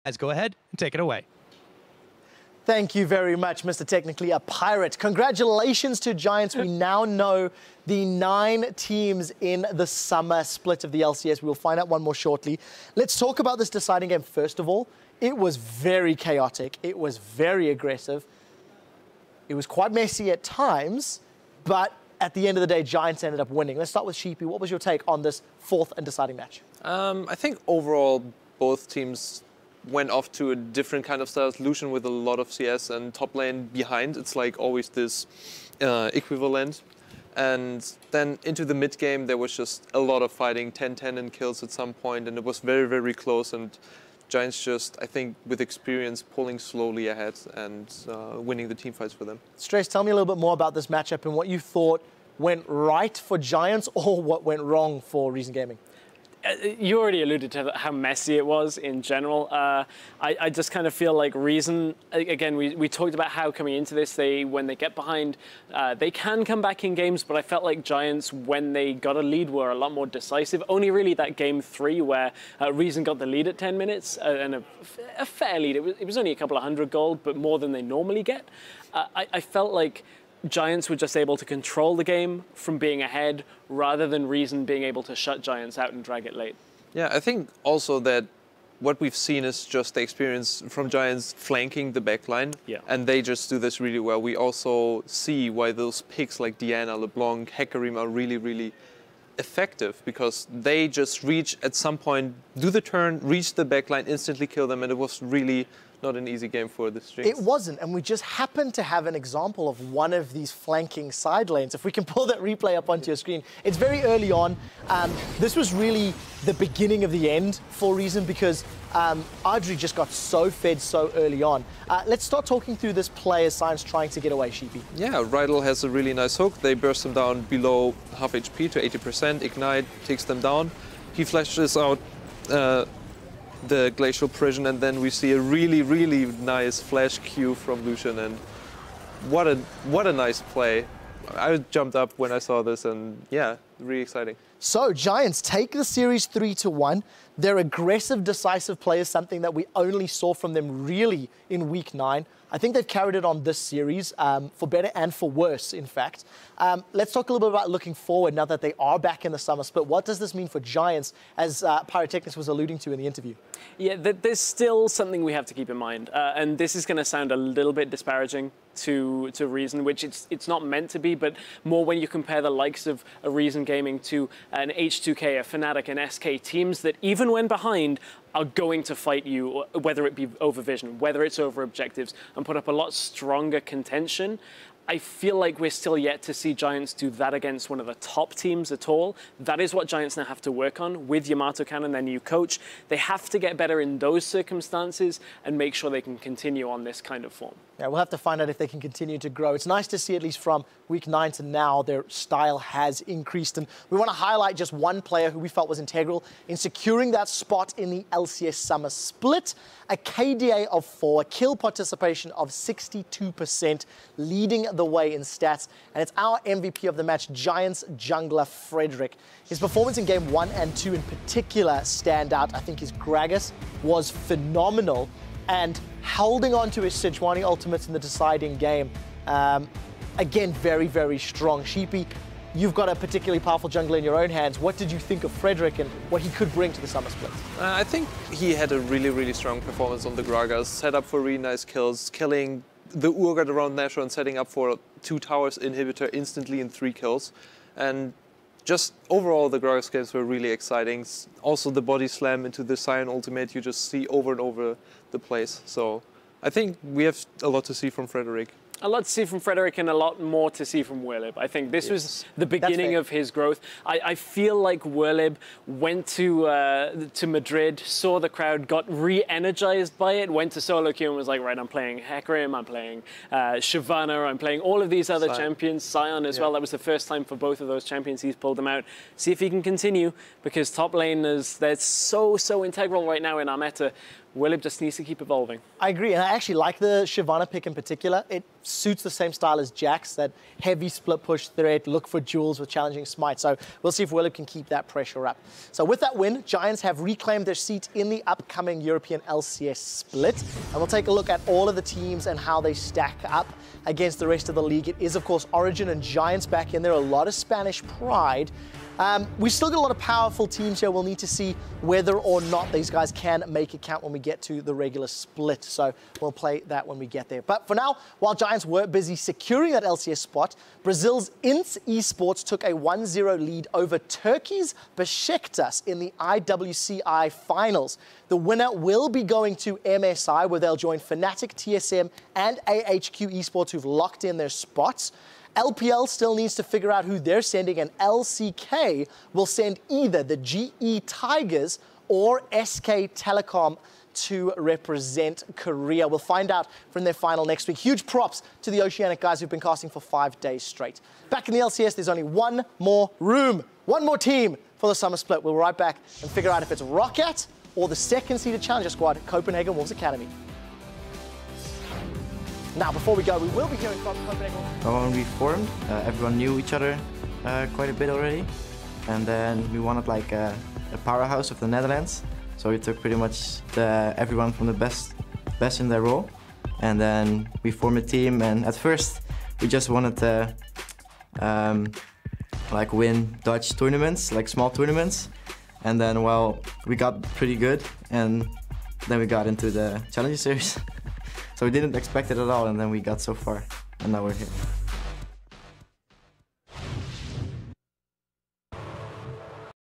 Guys, go ahead and take it away. Thank you very much, Mr. Technically a Pirate. Congratulations to Giants. We now know the 9 teams in the summer split of the LCS. We'll find out one more shortly. Let's talk about this deciding game first of all. It was very chaotic. It was very aggressive. It was quite messy at times, but at the end of the day, Giants ended up winning. Let's start with Sheepy. What was your take on this 4th and deciding match? I think overall, both teams went off to a different kind of style solution with a lot of CS and top lane behind. It's like always this equivalent. And then into the mid game, there was just a lot of fighting, 10-10 in kills at some point, and it was very, very close. And Giants just, I think, with experience, pulling slowly ahead and winning the team fights for them. Stress, tell me a little bit more about this matchup and what you thought went right for Giants or what went wrong for Reason Gaming. You already alluded to how messy it was in general. I just kind of feel like Reason, again, we talked about how coming into this, when they get behind, they can come back in games, but I felt like Giants, when they got a lead, were a lot more decisive. Only really that game 3 where Reason got the lead at 10 minutes and a fair lead. It was only a couple of 100 gold, but more than they normally get. I felt like Giants were just able to control the game from being ahead rather than Reason being able to shut Giants out and drag it late. Yeah, I think also that what we've seen is just the experience from Giants flanking the backline, and they just do this really well. We also see why those picks like Diana, LeBlanc, Hecarim are really, really effective, because they just reach at some point, do the turn, reach the backline, instantly kill them, and it was really not an easy game for the Strings. It wasn't, and we just happened to have an example of one of these flanking side lanes. If we can pull that replay up onto your screen. It's very early on. This was really the beginning of the end for Reason, because Audrey just got so fed so early on. Let's start talking through this play as Science trying to get away, Sheepy. Yeah, Rydell has a really nice hook. They burst him down below half HP to 80%. Ignite takes them down. He flashes out the Glacial Prison, and then we see a really, really nice flash Q from Lucian, and what a nice play. I jumped up when I saw this, and yeah, really exciting. So Giants take the series 3-1. Their aggressive, decisive play is something that we only saw from them really in week 9. I think they've carried it on this series, for better and for worse, in fact. Let's talk a little bit about looking forward now that they are back in the summer split. What does this mean for Giants, as Pyrotechnics was alluding to in the interview? Yeah, there's still something we have to keep in mind. And this is going to sound a little bit disparaging to Reason, which it's not meant to be, but more when you compare the likes of a Reason Gaming to an H2K, a Fnatic, an SK, teams that even when behind are going to fight you, whether it be over vision, whether it's over objectives, and put up a lot stronger contention. I feel like we're still yet to see Giants do that against one of the top teams at all. That is what Giants now have to work on with Yamato Cannon, their new coach. They have to get better in those circumstances and make sure they can continue on this kind of form. Yeah, we'll have to find out if they can continue to grow. It's nice to see, at least from week 9 to now, their style has increased. And we want to highlight just one player who we felt was integral in securing that spot in the LCS Summer Split. A KDA of 4, a kill participation of 62%, leading the way in stats. And it's our MVP of the match, Giants jungler Frederick. His performance in game 1 and 2 in particular stand out. I think his Gragas was phenomenal. And holding on to his Sejuani ultimates in the deciding game. Again, very, very strong. Sheepy, you've got a particularly powerful jungler in your own hands. What did you think of Frederick and what he could bring to the Summer Split? I think he had a really, really strong performance on the Gragas, set up for really nice kills, killing the Urgot around Nashor and setting up for 2 towers inhibitor instantly in 3 kills. And just overall, the Gragas games were really exciting. Also, the body slam into the Sion ultimate, you just see over and over the place. So I think we have a lot to see from Frederick. A lot to see from Frederick and a lot more to see from Werlib. I think this was the beginning of his growth. I feel like Werlib went to Madrid, saw the crowd, got re-energized by it, went to solo queue and was like, right, I'm playing Hecarim, I'm playing Shyvana, I'm playing all of these other champions, Sion as well. That was the first time for both of those champions he's pulled them out. See if he can continue, because top laners, they're so integral right now in our meta. Willem just needs to keep evolving. I agree, and I actually like the Shyvana pick in particular. It suits the same style as Jax, that heavy split push threat, look for duels with challenging smite. So we'll see if Willem can keep that pressure up. So with that win, Giants have reclaimed their seat in the upcoming European LCS split. And we'll take a look at all of the teams and how they stack up against the rest of the league. It is, of course, Origin and Giants back in there, a lot of Spanish pride. We've still got a lot of powerful teams here. We'll need to see whether or not these guys can make it count when we get to the regular split. So we'll play that when we get there. But for now, while Giants were busy securing that LCS spot, Brazil's INT Esports took a 1-0 lead over Turkey's Besiktas in the IWCI finals. The winner will be going to MSI, where they'll join Fnatic, TSM, and AHQ Esports, who've locked in their spots. LPL still needs to figure out who they're sending, and LCK will send either the GE Tigers or SK Telecom to represent Korea. We'll find out from their final next week. Huge props to the Oceanic guys who've been casting for 5 days straight. Back in the LCS, there's only one more room, one more team for the summer split. We'll be right back and figure out if it's Roccat or the second-seeded challenger squad, Copenhagen Wolves Academy. Now, before we go, we will be hearing from Copenhagen. When we formed, everyone knew each other quite a bit already. And then we wanted like a powerhouse of the Netherlands. So we took pretty much everyone from the best in their role. And then we formed a team, and at first we just wanted to like win Dutch tournaments, like small tournaments. And then, well, we got pretty good, and then we got into the Challenger Series. So we didn't expect it at all, and then we got so far, and now we're here.